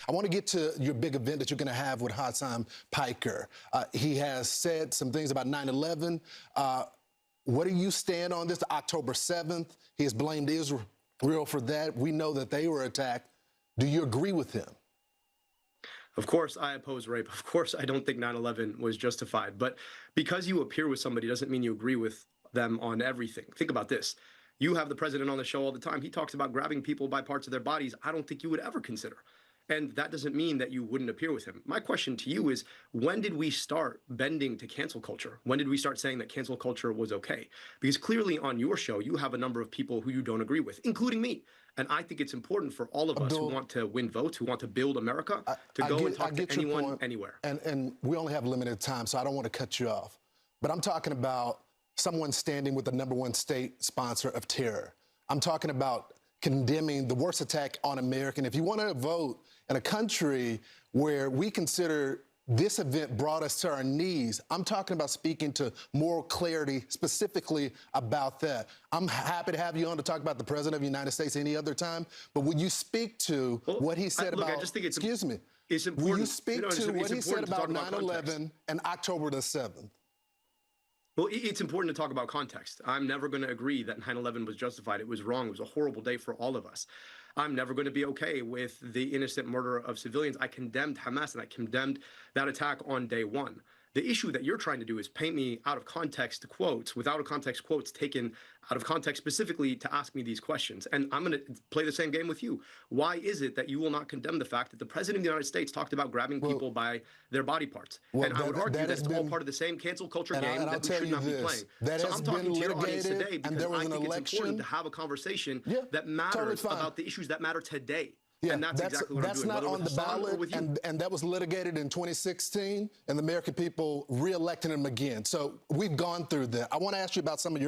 I want to get to your big event that you're going to have with Hassan Piker. He has said some things about 9/11. What do you stand on this? October 7th, he has blamed Israel for that. We know that they were attacked. Do you agree with him? Of course, I oppose rape. Of course, I don't think 9/11 was justified. But because you appear with somebody doesn't mean you agree with them on everything. Think about this. You have the president on the show all the time. He talks about grabbing people by parts of their bodies I don't think you would ever consider. And that doesn't mean that you wouldn't appear with him. My question to you is, when did we start bending to cancel culture? When did we start saying that cancel culture was okay? Because clearly on your show, you have a number of people who you don't agree with, including me. And I think it's important for all of us Abdul, who want to win votes, who want to build America, to go and talk to anyone, anywhere. And we only have limited time, so I don't want to cut you off. But I'm talking about someone standing with the #1 state sponsor of terror. I'm talking about condemning the worst attack on America. And if you want to vote in a country where we consider this event brought us to our knees, I'm talking about speaking to moral clarity specifically about that. I'm happy to have you on to talk about the President of the United States any other time, but would you speak to what he said about, I just think it's, excuse me, it's important. will you speak to what he said about 9/11 and October the 7th? Well, it's important to talk about context. I'm never going to agree that 9/11 was justified. It was wrong. It was a horrible day for all of us. I'm never going to be okay with the innocent murder of civilians. I condemned Hamas and I condemned that attack on day one. The issue that you're trying to do is paint me out of context quotes, with out of context quotes taken out of context specifically to ask me these questions. And I'm going to play the same game with you. Why is it that you will not condemn the fact that the President of the United States talked about grabbing people by their body parts? And I would argue that's all part of the same cancel culture game that we should not be playing. So I'm talking to your audience today because I think it's important to have a conversation that matters about the issues that matter today. Yeah, and that's exactly what I'm doing. That's not on the ballot, and that was litigated in 2016, and the American people re-elected him again. So we've gone through that. I want to ask you about some of your